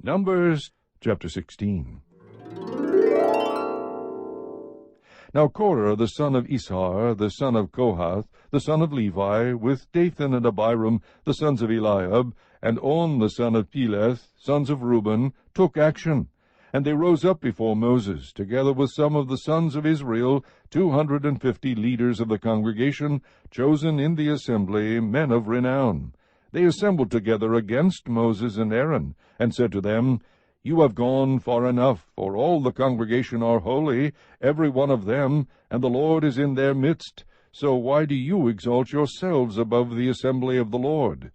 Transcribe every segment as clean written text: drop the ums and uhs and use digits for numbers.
Numbers chapter 16. Now Korah the son of Ishar, the son of Kohath, the son of Levi, with Dathan and Abiram, the sons of Eliab, and On the son of Peleth, sons of Reuben, took action. And they rose up before Moses, together with some of the sons of Israel, 250 leaders of the congregation, chosen in the assembly, men of renown. They assembled together against Moses and Aaron, and said to them, You have gone far enough, for all the congregation are holy, every one of them, and the Lord is in their midst. So why do you exalt yourselves above the assembly of the Lord?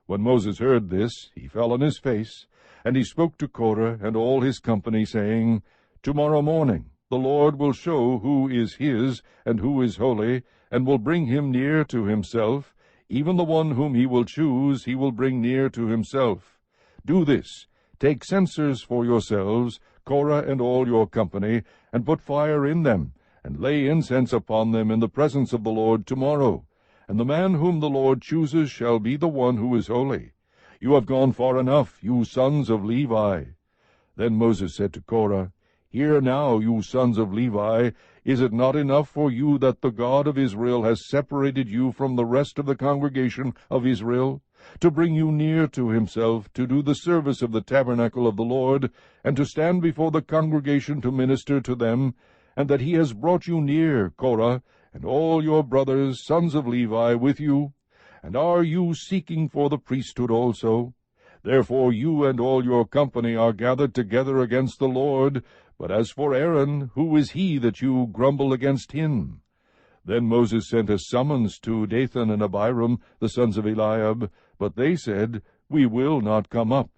When Moses heard this, he fell on his face, and he spoke to Korah and all his company, saying, Tomorrow morning the Lord will show who is his and who is holy, and will bring him near to himself. Even the one whom he will choose he will bring near to himself. Do this, take censers for yourselves, Korah and all your company, and put fire in them, and lay incense upon them in the presence of the Lord tomorrow. And the man whom the Lord chooses shall be the one who is holy. You have gone far enough, you sons of Levi. Then Moses said to Korah, Hear now, you sons of Levi, is it not enough for you that the God of Israel has separated you from the rest of the congregation of Israel, to bring you near to himself, to do the service of the tabernacle of the Lord, and to stand before the congregation to minister to them, and that he has brought you near, Korah, and all your brothers, sons of Levi, with you? And are you seeking for the priesthood also? Therefore you and all your company are gathered together against the Lord. But as for Aaron, who is he that you grumble against him? Then Moses sent a summons to Dathan and Abiram, the sons of Eliab, but they said, We will not come up.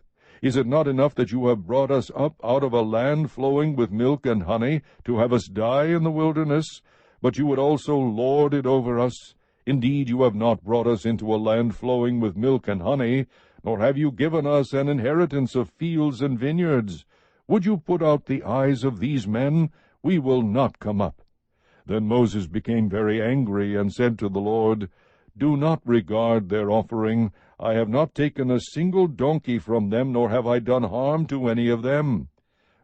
Is it not enough that you have brought us up out of a land flowing with milk and honey, to have us die in the wilderness? But you would also lord it over us. Indeed, you have not brought us into a land flowing with milk and honey, nor have you given us an inheritance of fields and vineyards. Would you put out the eyes of these men? We will not come up. Then Moses became very angry, and said to the Lord, Do not regard their offering. I have not taken a single donkey from them, nor have I done harm to any of them.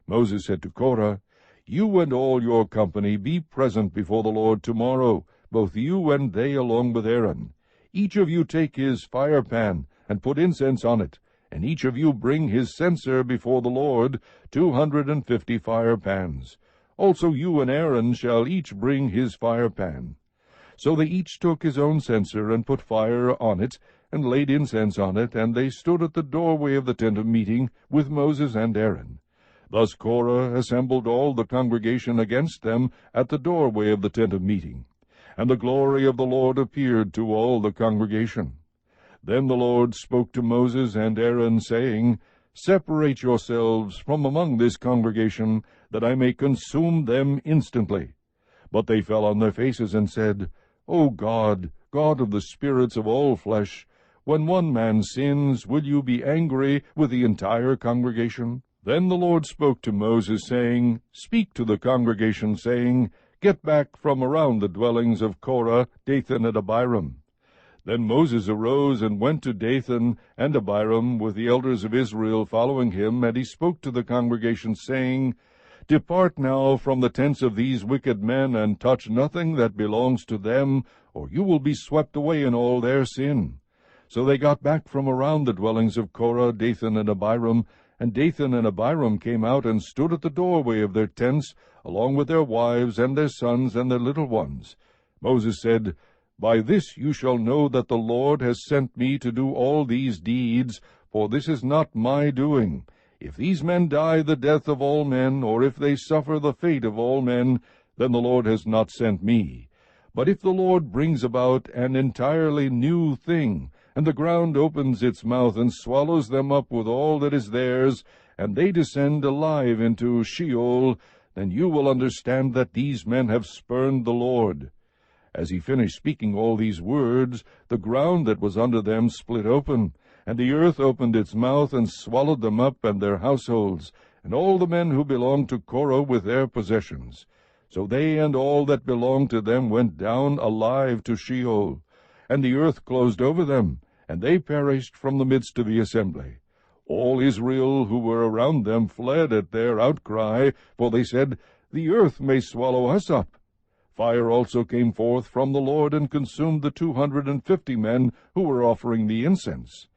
Moses said to Korah, You and all your company be present before the Lord tomorrow, both you and they along with Aaron. Each of you take his fire-pan, and put incense on it, and each of you bring his censer before the Lord, 250 fire-pans. Also you and Aaron shall each bring his fire-pan. So they each took his own censer, and put fire on it, and laid incense on it, and they stood at the doorway of the tent of meeting with Moses and Aaron. Thus Korah assembled all the congregation against them at the doorway of the tent of meeting. And the glory of the Lord appeared to all the congregation. Then the Lord spoke to Moses and Aaron, saying, Separate yourselves from among this congregation, that I may consume them instantly. But they fell on their faces and said, O God, God of the spirits of all flesh, when one man sins, will you be angry with the entire congregation? Then the Lord spoke to Moses, saying, Speak to the congregation, saying, Get back from around the dwellings of Korah, Dathan, and Abiram. Then Moses arose and went to Dathan and Abiram, with the elders of Israel following him, and he spoke to the congregation, saying, Depart now from the tents of these wicked men, and touch nothing that belongs to them, or you will be swept away in all their sin. So they got back from around the dwellings of Korah, Dathan, and Abiram, and Dathan and Abiram came out and stood at the doorway of their tents, along with their wives and their sons and their little ones. Moses said, By this you shall know that the Lord has sent me to do all these deeds, for this is not my doing. If these men die the death of all men, or if they suffer the fate of all men, then the Lord has not sent me. But if the Lord brings about an entirely new thing, and the ground opens its mouth and swallows them up with all that is theirs, and they descend alive into Sheol, then you will understand that these men have spurned the Lord. As he finished speaking all these words, the ground that was under them split open, and the earth opened its mouth and swallowed them up and their households, and all the men who belonged to Korah with their possessions. So they and all that belonged to them went down alive to Sheol, and the earth closed over them, and they perished from the midst of the assembly. All Israel who were around them fled at their outcry, for they said, The earth may swallow us up. Fire also came forth from the Lord, and consumed the 250 men who were offering the incense.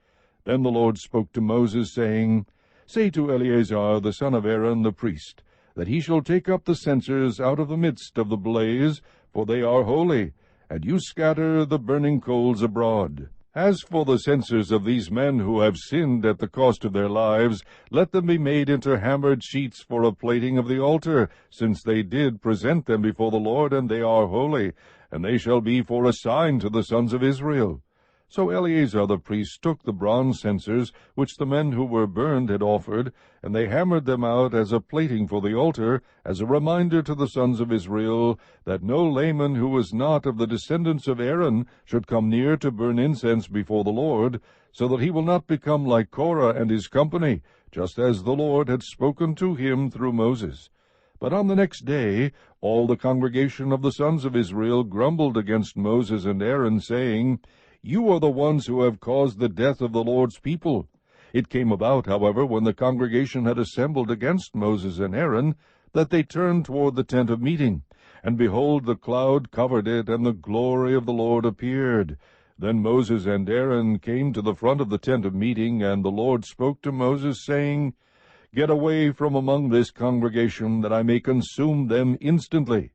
Then the Lord spoke to Moses, saying, Say to Eleazar the son of Aaron the priest, that he shall take up the censers out of the midst of the blaze, for they are holy, and you scatter the burning coals abroad. As for the censers of these men who have sinned at the cost of their lives, let them be made into hammered sheets for a plating of the altar, since they did present them before the Lord, and they are holy, and they shall be for a sign to the sons of Israel. So Eleazar the priest took the bronze censers which the men who were burned had offered, and they hammered them out as a plating for the altar, as a reminder to the sons of Israel, that no layman who was not of the descendants of Aaron should come near to burn incense before the Lord, so that he will not become like Korah and his company, just as the Lord had spoken to him through Moses. But on the next day all the congregation of the sons of Israel grumbled against Moses and Aaron, saying, You are the ones who have caused the death of the Lord's people. It came about, however, when the congregation had assembled against Moses and Aaron, that they turned toward the tent of meeting. And behold, the cloud covered it, and the glory of the Lord appeared. Then Moses and Aaron came to the front of the tent of meeting, and the Lord spoke to Moses, saying, Get away from among this congregation, that I may consume them instantly.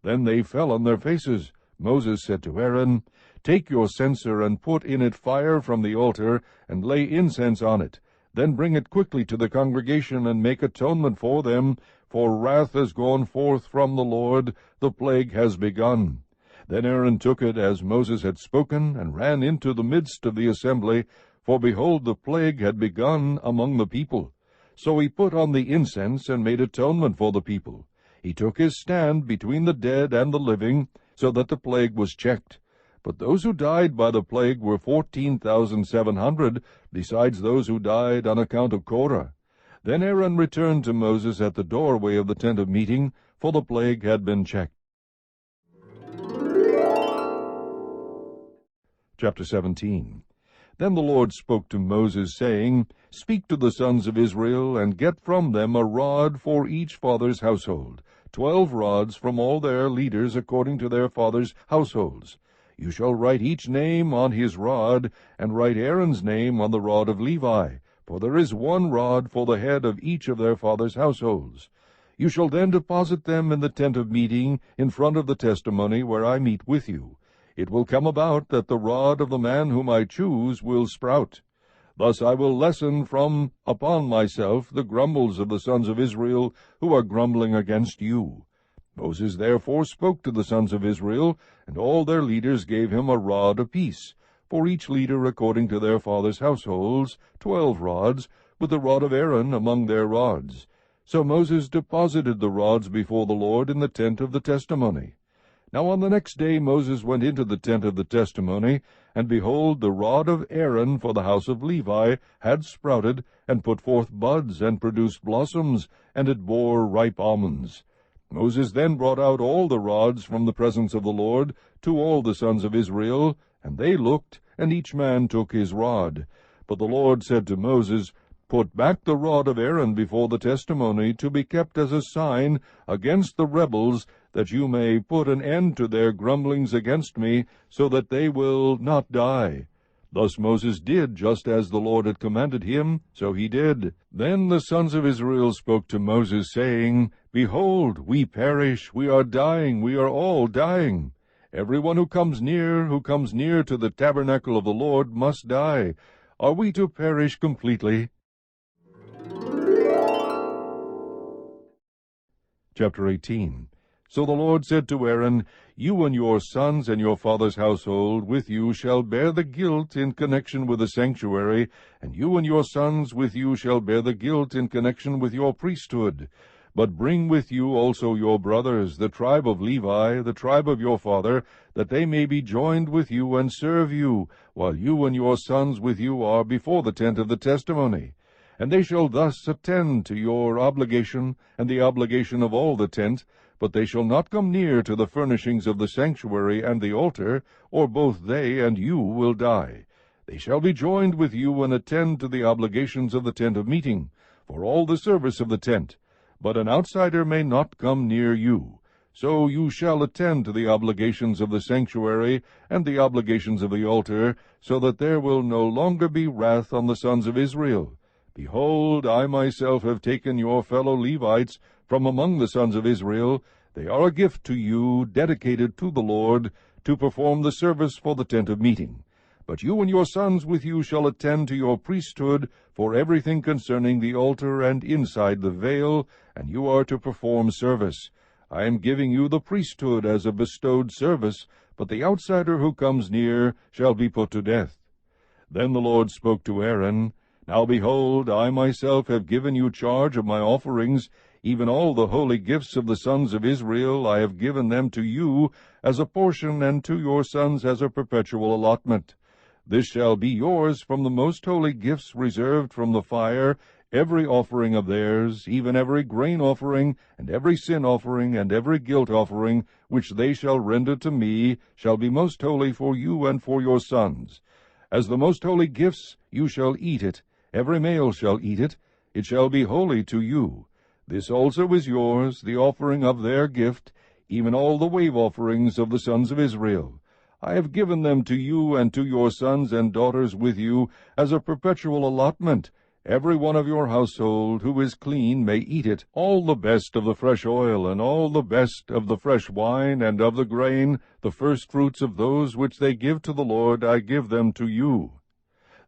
Then they fell on their faces. Moses said to Aaron, Take your censer, and put in it fire from the altar, and lay incense on it. Then bring it quickly to the congregation, and make atonement for them, for wrath has gone forth from the Lord, the plague has begun. Then Aaron took it as Moses had spoken, and ran into the midst of the assembly, for behold, the plague had begun among the people. So he put on the incense, and made atonement for the people. He took his stand between the dead and the living, so that the plague was checked. But those who died by the plague were 14,700, besides those who died on account of Korah. Then Aaron returned to Moses at the doorway of the tent of meeting, for the plague had been checked. Chapter 17. Then the Lord spoke to Moses, saying, Speak to the sons of Israel, and get from them a rod for each father's household, 12 rods from all their leaders according to their fathers' households. You shall write each name on his rod, and write Aaron's name on the rod of Levi, for there is one rod for the head of each of their fathers' households. You shall then deposit them in the tent of meeting, in front of the testimony where I meet with you. It will come about that the rod of the man whom I choose will sprout. Thus I will lessen from upon myself the grumbles of the sons of Israel, who are grumbling against you. Moses therefore spoke to the sons of Israel, and all their leaders gave him a rod apiece, for each leader according to their fathers' households, 12 rods, with the rod of Aaron among their rods. So Moses deposited the rods before the Lord in the tent of the testimony. Now on the next day Moses went into the tent of the testimony, and behold, the rod of Aaron for the house of Levi had sprouted, and put forth buds, and produced blossoms, and it bore ripe almonds. Moses then brought out all the rods from the presence of the Lord to all the sons of Israel, and they looked, and each man took his rod. But the Lord said to Moses, Put back the rod of Aaron before the testimony, to be kept as a sign against the rebels, that you may put an end to their grumblings against me, so that they will not die. Thus Moses did just as the Lord had commanded him, so he did. Then the sons of Israel spoke to Moses, saying, Behold, we perish, we are dying, we are all dying. Every one who comes near to the tabernacle of the Lord must die. Are we to perish completely? Chapter 18. So the Lord said to Aaron, You and your sons and your father's household with you shall bear the guilt in connection with the sanctuary, and you and your sons with you shall bear the guilt in connection with your priesthood. But bring with you also your brothers, the tribe of Levi, the tribe of your father, that they may be joined with you and serve you, while you and your sons with you are before the tent of the testimony. And they shall thus attend to your obligation, and the obligation of all the tent, but they shall not come near to the furnishings of the sanctuary and the altar, or both they and you will die. They shall be joined with you and attend to the obligations of the tent of meeting, for all the service of the tent. But an outsider may not come near you. So you shall attend to the obligations of the sanctuary and the obligations of the altar, so that there will no longer be wrath on the sons of Israel. Behold, I myself have taken your fellow Levites from among the sons of Israel. They are a gift to you, dedicated to the Lord, to perform the service for the tent of meeting. But you and your sons with you shall attend to your priesthood for everything concerning the altar and inside the veil, and you are to perform service. I am giving you the priesthood as a bestowed service, but the outsider who comes near shall be put to death. Then the Lord spoke to Aaron, Now behold, I myself have given you charge of my offerings, even all the holy gifts of the sons of Israel I have given them to you as a portion, and to your sons as a perpetual allotment. This shall be yours from the most holy gifts reserved from the fire, every offering of theirs, even every grain offering, and every sin offering, and every guilt offering, which they shall render to me, shall be most holy for you and for your sons. As the most holy gifts you shall eat it, every male shall eat it, it shall be holy to you. This also is yours, the offering of their gift, even all the wave offerings of the sons of Israel. I have given them to you and to your sons and daughters with you as a perpetual allotment. Every one of your household who is clean may eat it, all the best of the fresh oil, and all the best of the fresh wine, and of the grain, the firstfruits of those which they give to the Lord, I give them to you.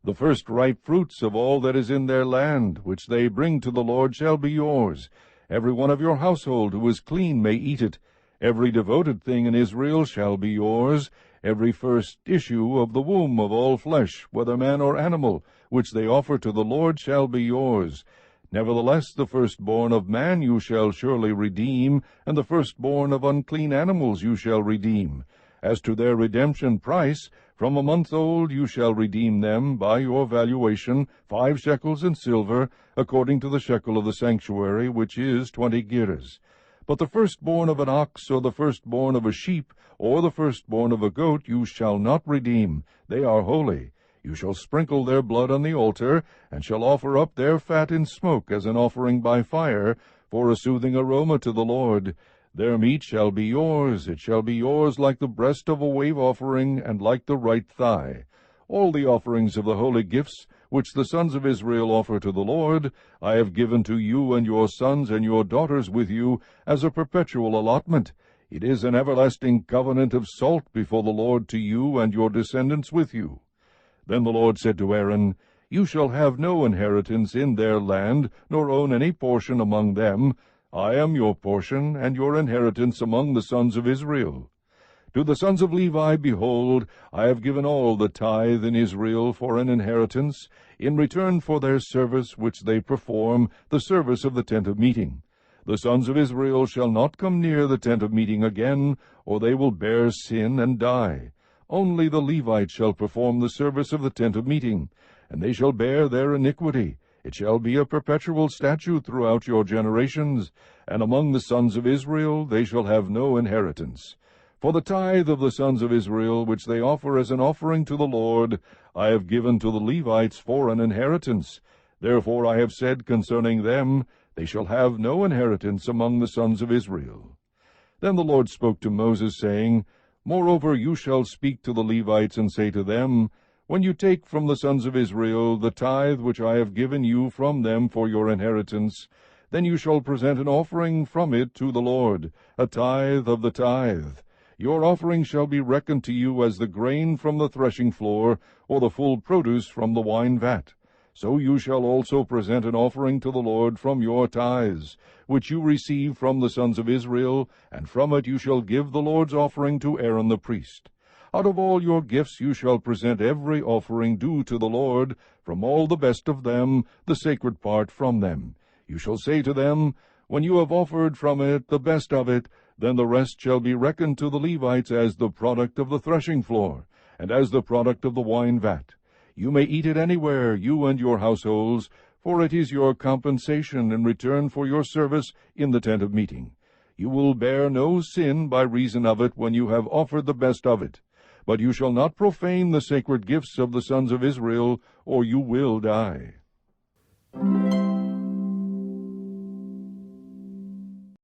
The first ripe fruits of all that is in their land, which they bring to the Lord, shall be yours. Every one of your household who is clean may eat it. Every devoted thing in Israel shall be yours. Every first issue of the womb of all flesh, whether man or animal, which they offer to the Lord, shall be yours. Nevertheless, the firstborn of man you shall surely redeem, and the firstborn of unclean animals you shall redeem. As to their redemption price, from a month old you shall redeem them by your valuation, 5 shekels in silver, according to the shekel of the sanctuary, which is 20 gerahs. But the firstborn of an ox, or the firstborn of a sheep, or the firstborn of a goat, you shall not redeem. They are holy. You shall sprinkle their blood on the altar, and shall offer up their fat in smoke as an offering by fire, for a soothing aroma to the Lord. Their meat shall be yours. It shall be yours like the breast of a wave offering, and like the right thigh. All the offerings of the holy gifts, which the sons of Israel offer to the Lord, I have given to you and your sons and your daughters with you as a perpetual allotment. It is an everlasting covenant of salt before the Lord to you and your descendants with you. Then the Lord said to Aaron, You shall have no inheritance in their land, nor own any portion among them. I am your portion, and your inheritance among the sons of Israel. To the sons of Levi, behold, I have given all the tithe in Israel for an inheritance, in return for their service which they perform, the service of the tent of meeting. The sons of Israel shall not come near the tent of meeting again, or they will bear sin and die. Only the Levites shall perform the service of the tent of meeting, and they shall bear their iniquity. It shall be a perpetual statute throughout your generations, and among the sons of Israel they shall have no inheritance. For the tithe of the sons of Israel, which they offer as an offering to the Lord, I have given to the Levites for an inheritance. Therefore I have said concerning them, They shall have no inheritance among the sons of Israel. Then the Lord spoke to Moses, saying, Moreover you shall speak to the Levites, and say to them, When you take from the sons of Israel the tithe which I have given you from them for your inheritance, then you shall present an offering from it to the Lord, a tithe of the tithe. Your offering shall be reckoned to you as the grain from the threshing floor, or the full produce from the wine vat. So you shall also present an offering to the Lord from your tithes, which you receive from the sons of Israel, and from it you shall give the Lord's offering to Aaron the priest. Out of all your gifts you shall present every offering due to the Lord, from all the best of them, the sacred part from them. You shall say to them, When you have offered from it the best of it, then the rest shall be reckoned to the Levites as the product of the threshing floor, and as the product of the wine vat. You may eat it anywhere, you and your households, for it is your compensation in return for your service in the tent of meeting. You will bear no sin by reason of it when you have offered the best of it. But you shall not profane the sacred gifts of the sons of Israel, or you will die.